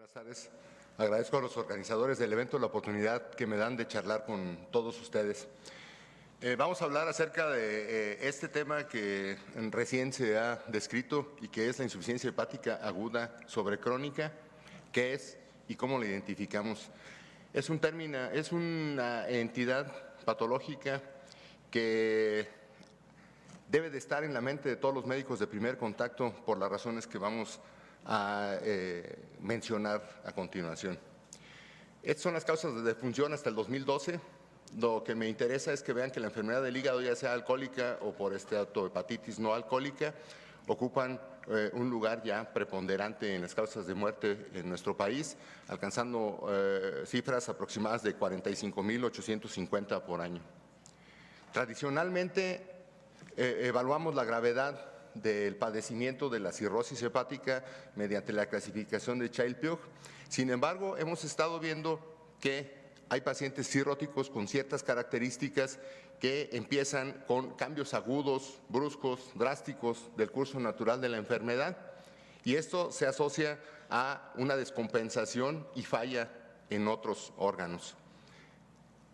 Buenas tardes. Agradezco a los organizadores del evento la oportunidad que me dan de charlar con todos ustedes. Vamos a hablar acerca de este tema que recién se ha descrito y que es la insuficiencia hepática aguda sobrecrónica, qué es y cómo la identificamos. Es una entidad patológica que debe de estar en la mente de todos los médicos de primer contacto por las razones que vamos a mencionar a continuación. Estas son las causas de defunción hasta el 2012. Lo que me interesa es que vean que la enfermedad del hígado, ya sea alcohólica o por esteatohepatitis no alcohólica, ocupan un lugar ya preponderante en las causas de muerte en nuestro país, alcanzando cifras aproximadas de 45.850 por año. Tradicionalmente, evaluamos la gravedad del padecimiento de la cirrosis hepática mediante la clasificación de Child-Pugh. Sin embargo, hemos estado viendo que hay pacientes cirróticos con ciertas características que empiezan con cambios agudos, bruscos, drásticos del curso natural de la enfermedad, y esto se asocia a una descompensación y falla en otros órganos.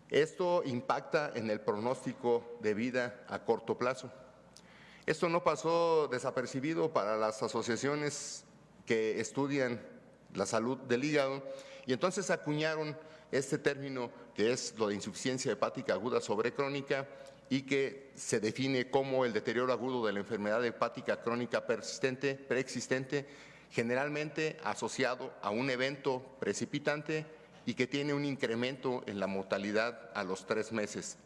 Esto impacta en el pronóstico de vida a corto plazo. Esto no pasó desapercibido para las asociaciones que estudian la salud del hígado, y entonces acuñaron este término que es lo de insuficiencia hepática aguda sobrecrónica y que se define como el deterioro agudo de la enfermedad hepática crónica persistente, preexistente, generalmente asociado a un evento precipitante y que tiene un incremento en la mortalidad a los 3 meses,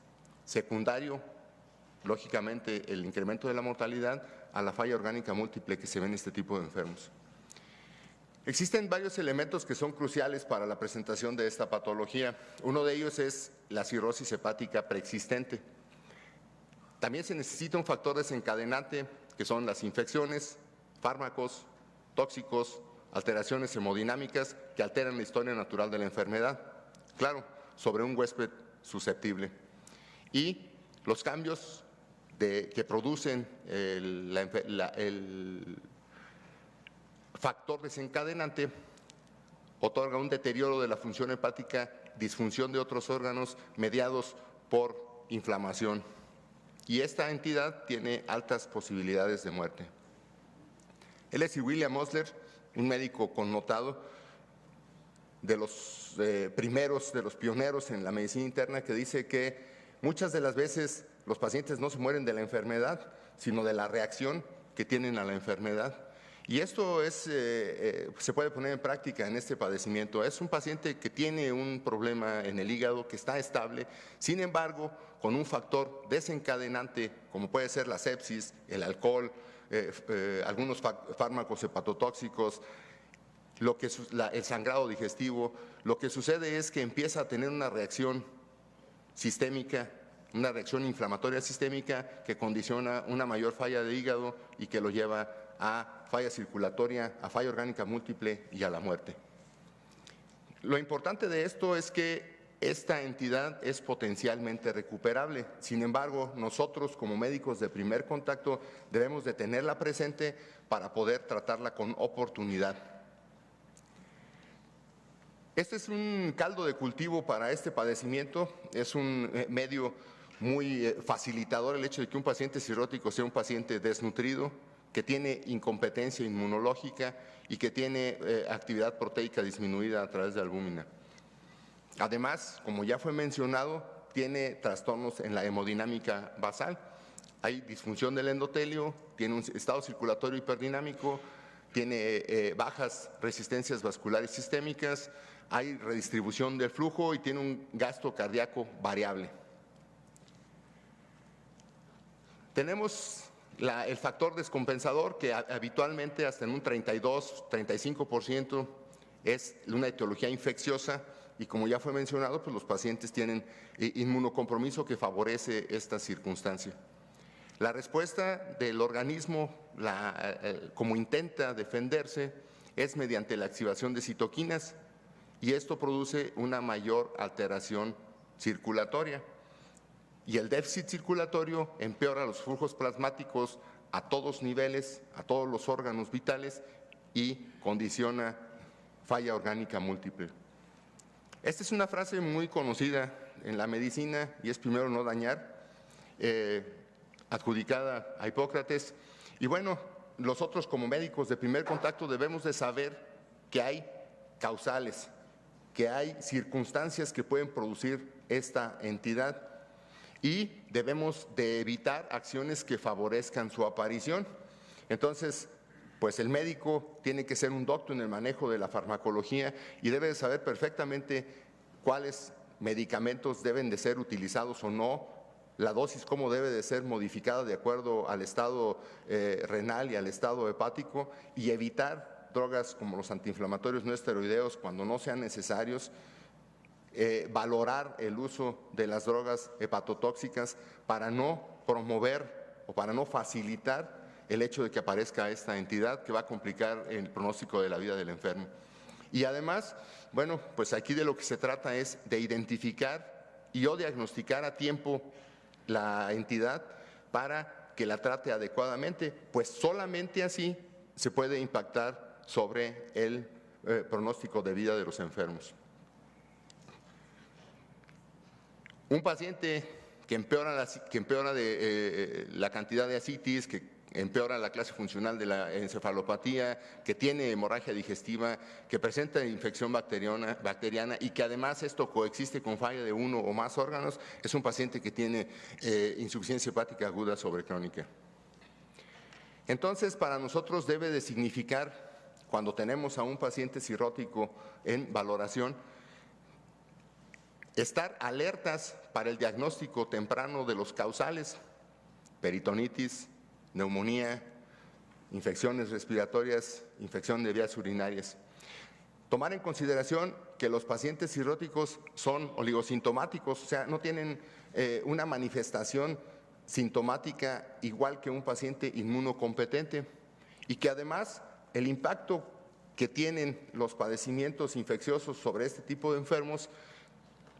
secundario, lógicamente, el incremento de la mortalidad a la falla orgánica múltiple que se ve en este tipo de enfermos. Existen varios elementos que son cruciales para la presentación de esta patología. Uno de ellos es la cirrosis hepática preexistente. También se necesita un factor desencadenante, que son las infecciones, fármacos, tóxicos, alteraciones hemodinámicas que alteran la historia natural de la enfermedad. Claro, sobre un huésped susceptible. Y los cambios que producen el factor desencadenante otorga un deterioro de la función hepática, disfunción de otros órganos mediados por inflamación. Y esta entidad tiene altas posibilidades de muerte. Él es William Osler, un médico connotado, de los primeros, de los pioneros en la medicina interna, que dice que muchas de las veces los pacientes no se mueren de la enfermedad, sino de la reacción que tienen a la enfermedad. Y esto se puede poner en práctica en este padecimiento. Es un paciente que tiene un problema en el hígado, que está estable, sin embargo, con un factor desencadenante, como puede ser la sepsis, el alcohol, algunos fármacos hepatotóxicos, el sangrado digestivo. Lo que sucede es que empieza a tener una reacción sistémica, una reacción inflamatoria sistémica que condiciona una mayor falla de hígado y que lo lleva a falla circulatoria, a falla orgánica múltiple y a la muerte. Lo importante de esto es que esta entidad es potencialmente recuperable. Sin embargo, nosotros como médicos de primer contacto debemos de tenerla presente para poder tratarla con oportunidad. Este es un caldo de cultivo para este padecimiento, es un medio muy facilitador el hecho de que un paciente cirrótico sea un paciente desnutrido, que tiene incompetencia inmunológica y que tiene actividad proteica disminuida a través de albúmina. Además, como ya fue mencionado, tiene trastornos en la hemodinámica basal. Hay disfunción del endotelio, tiene un estado circulatorio hiperdinámico, tiene bajas resistencias vasculares sistémicas, hay redistribución del flujo y tiene un gasto cardíaco variable. Tenemos el factor descompensador, que habitualmente hasta en un 32-35% es una etiología infecciosa, y como ya fue mencionado, pues los pacientes tienen inmunocompromiso que favorece esta circunstancia. La respuesta del organismo, como intenta defenderse, es mediante la activación de citoquinas, y esto produce una mayor alteración circulatoria. Y el déficit circulatorio empeora los flujos plasmáticos a todos niveles, a todos los órganos vitales, y condiciona falla orgánica múltiple. Esta es una frase muy conocida en la medicina y es primero no dañar, adjudicada a Hipócrates. Y bueno, nosotros como médicos de primer contacto debemos de saber que hay causales, que hay circunstancias que pueden producir esta entidad y debemos de evitar acciones que favorezcan su aparición. Entonces, pues el médico tiene que ser un docto en el manejo de la farmacología y debe de saber perfectamente cuáles medicamentos deben de ser utilizados o no, la dosis cómo debe de ser modificada de acuerdo al estado renal y al estado hepático, y evitar drogas como los antiinflamatorios no esteroideos cuando no sean necesarios, valorar el uso de las drogas hepatotóxicas para no promover o para no facilitar el hecho de que aparezca esta entidad que va a complicar el pronóstico de la vida del enfermo. Y además, bueno, pues aquí de lo que se trata es de identificar y o diagnosticar a tiempo la entidad para que la trate adecuadamente, pues solamente así se puede impactar sobre el pronóstico de vida de los enfermos. Un paciente que empeora la cantidad de ascitis, que empeora la clase funcional de la encefalopatía, que tiene hemorragia digestiva, que presenta infección bacteriana y que además esto coexiste con falla de uno o más órganos, es un paciente que tiene insuficiencia hepática aguda sobrecrónica. Entonces, para nosotros debe de significar, cuando tenemos a un paciente cirrótico en valoración, estar alertas para el diagnóstico temprano de los causales, peritonitis, neumonía, infecciones respiratorias, infección de vías urinarias. Tomar en consideración que los pacientes cirróticos son oligosintomáticos, o sea, no tienen una manifestación sintomática igual que un paciente inmunocompetente, y que además el impacto que tienen los padecimientos infecciosos sobre este tipo de enfermos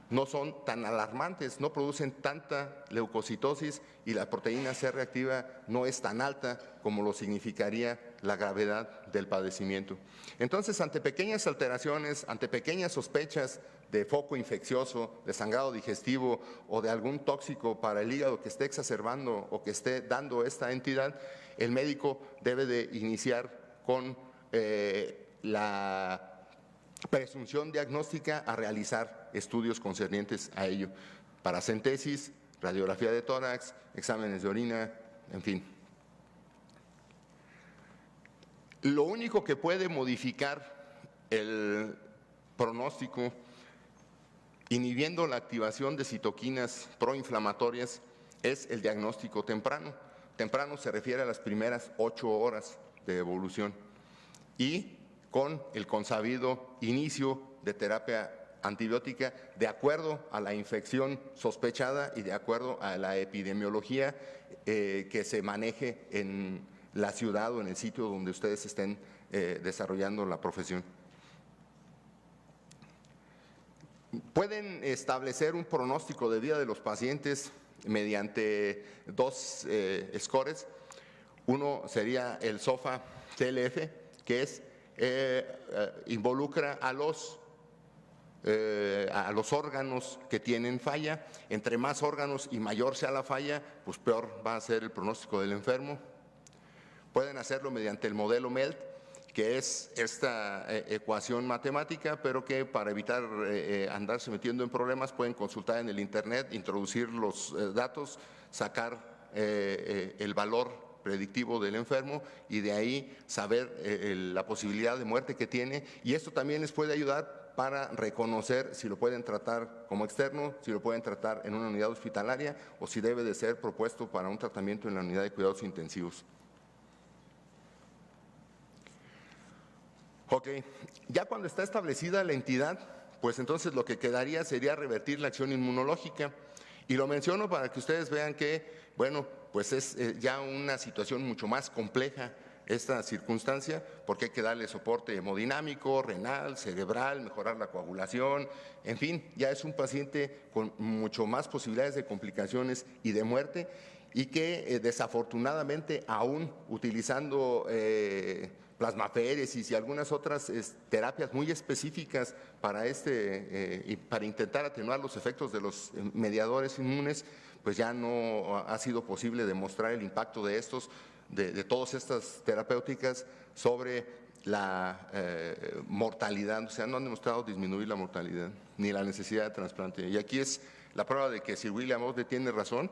no son tan alarmantes, no producen tanta leucocitosis y la proteína C reactiva no es tan alta como lo significaría la gravedad del padecimiento. Entonces, ante pequeñas alteraciones, ante pequeñas sospechas de foco infeccioso, de sangrado digestivo o de algún tóxico para el hígado que esté exacerbando o que esté dando esta entidad, el médico debe de iniciar con la presunción diagnóstica a realizar estudios concernientes a ello, paracentesis, radiografía de tórax, exámenes de orina, en fin. Lo único que puede modificar el pronóstico, inhibiendo la activación de citoquinas proinflamatorias, es el diagnóstico temprano. Temprano se refiere a las primeras 8 horas de evolución y con el consabido inicio de terapia antibiótica de acuerdo a la infección sospechada y de acuerdo a la epidemiología que se maneje en la ciudad o en el sitio donde ustedes estén desarrollando la profesión. Pueden establecer un pronóstico de vida de los pacientes mediante dos scores. Uno sería el SOFA-TLF, que es involucra a los órganos que tienen falla. Entre más órganos y mayor sea la falla, pues peor va a ser el pronóstico del enfermo. Pueden hacerlo mediante el modelo MELT, que es esta ecuación matemática, pero que para evitar andarse metiendo en problemas pueden consultar en el internet, introducir los datos, sacar el valor predictivo del enfermo y de ahí saber la posibilidad de muerte que tiene, y esto también les puede ayudar para reconocer si lo pueden tratar como externo, si lo pueden tratar en una unidad hospitalaria o si debe de ser propuesto para un tratamiento en la unidad de cuidados intensivos. Ok, ya cuando está establecida la entidad, pues entonces lo que quedaría sería revertir la acción inmunológica, y lo menciono para que ustedes vean que, bueno, pues es ya una situación mucho más compleja esta circunstancia, porque hay que darle soporte hemodinámico, renal, cerebral, mejorar la coagulación, en fin, ya es un paciente con mucho más posibilidades de complicaciones y de muerte, y que desafortunadamente aún utilizando plasmaféresis y algunas otras terapias muy específicas para, para intentar atenuar los efectos de los mediadores inmunes, pues ya no ha sido posible demostrar el impacto de de todas estas terapéuticas sobre la mortalidad. O sea, no han demostrado disminuir la mortalidad ni la necesidad de trasplante. Y aquí es la prueba de que Sir William Osle tiene razón.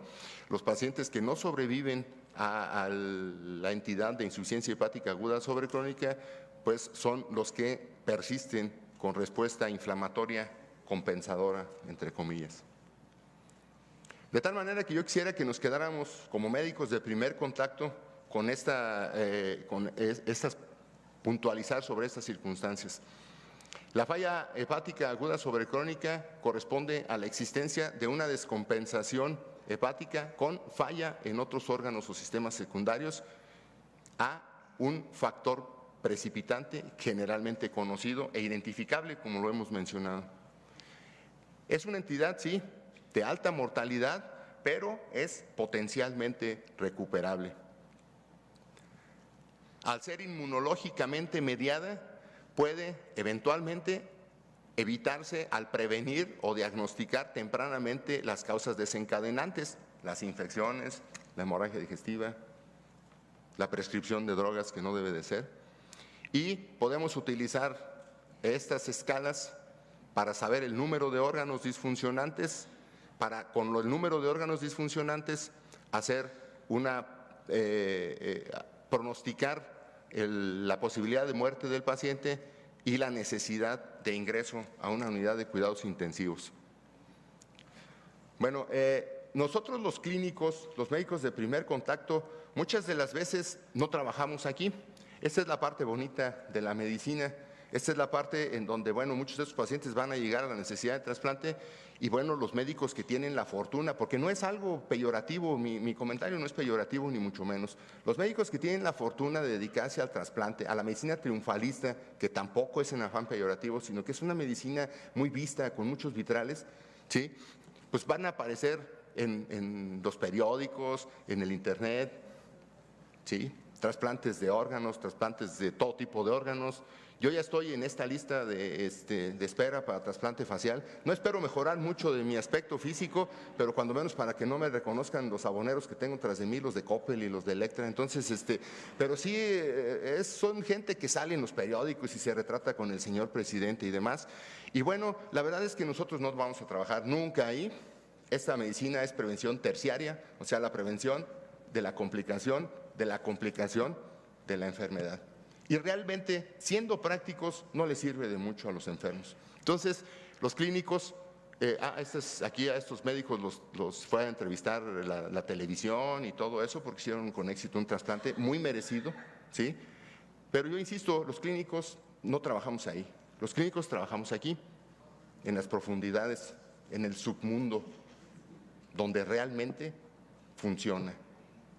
Los pacientes que no sobreviven a la entidad de insuficiencia hepática aguda sobrecrónica, pues son los que persisten con respuesta inflamatoria compensadora, entre comillas. De tal manera que yo quisiera que nos quedáramos como médicos de primer contacto con puntualizar sobre estas circunstancias. La falla hepática aguda sobrecrónica corresponde a la existencia de una descompensación hepática con falla en otros órganos o sistemas secundarios a un factor precipitante generalmente conocido e identificable, como lo hemos mencionado. Es una entidad, sí, de alta mortalidad, pero es potencialmente recuperable. Al ser inmunológicamente mediada, puede eventualmente evitarse al prevenir o diagnosticar tempranamente las causas desencadenantes, las infecciones, la hemorragia digestiva, la prescripción de drogas que no debe de ser. Y podemos utilizar estas escalas para saber el número de órganos disfuncionantes, para con el número de órganos disfuncionantes hacer pronosticar la posibilidad de muerte del paciente y la necesidad de ingreso a una unidad de cuidados intensivos. Bueno, nosotros los clínicos, los médicos de primer contacto, muchas de las veces no trabajamos aquí. Esta es la parte bonita de la medicina. Esta es la parte en donde, bueno, muchos de estos pacientes van a llegar a la necesidad de trasplante y, bueno, los médicos que tienen la fortuna, porque no es algo peyorativo, mi comentario no es peyorativo ni mucho menos. Los médicos que tienen la fortuna de dedicarse al trasplante, a la medicina triunfalista, que tampoco es en afán peyorativo, sino que es una medicina muy vista, con muchos vitrales, ¿sí? Pues van a aparecer en los periódicos, en el internet, ¿sí? Trasplantes de órganos, trasplantes de todo tipo de órganos. Yo ya estoy en esta lista de espera para trasplante facial. No espero mejorar mucho de mi aspecto físico, pero cuando menos para que no me reconozcan los aboneros que tengo tras de mí, los de Coppel y los de Electra. Entonces, pero sí son gente que sale en los periódicos y se retrata con el señor presidente y demás. Y bueno, la verdad es que nosotros no vamos a trabajar nunca ahí. Esta medicina es prevención terciaria, o sea, la prevención de la complicación de la enfermedad. Y realmente, siendo prácticos, no les sirve de mucho a los enfermos. Entonces, los clínicos, aquí a estos médicos los fue a entrevistar la televisión y todo eso, porque hicieron con éxito un trasplante muy merecido, ¿sí? Pero yo insisto, los clínicos no trabajamos ahí. Los clínicos trabajamos aquí, en las profundidades, en el submundo, donde realmente funciona,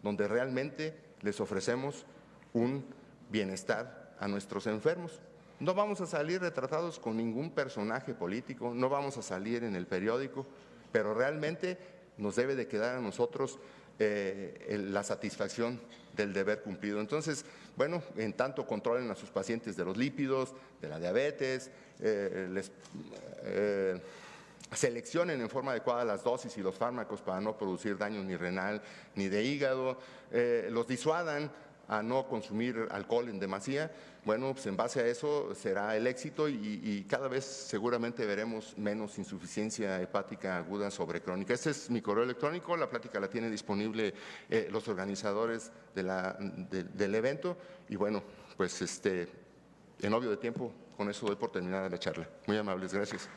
donde realmente les ofrecemos un bienestar a nuestros enfermos. No vamos a salir retratados con ningún personaje político, no vamos a salir en el periódico, pero realmente nos debe de quedar a nosotros la satisfacción del deber cumplido. Entonces, bueno, en tanto controlen a sus pacientes de los lípidos, de la diabetes, seleccionen en forma adecuada las dosis y los fármacos para no producir daño ni renal ni de hígado, los disuadan a no consumir alcohol en demasía. Bueno, pues en base a eso será el éxito y cada vez seguramente veremos menos insuficiencia hepática aguda sobrecrónica. Este es mi correo electrónico, la plática la tienen disponible los organizadores del evento y bueno, pues en obvio de tiempo, con eso doy por terminada la charla. Muy amables, gracias.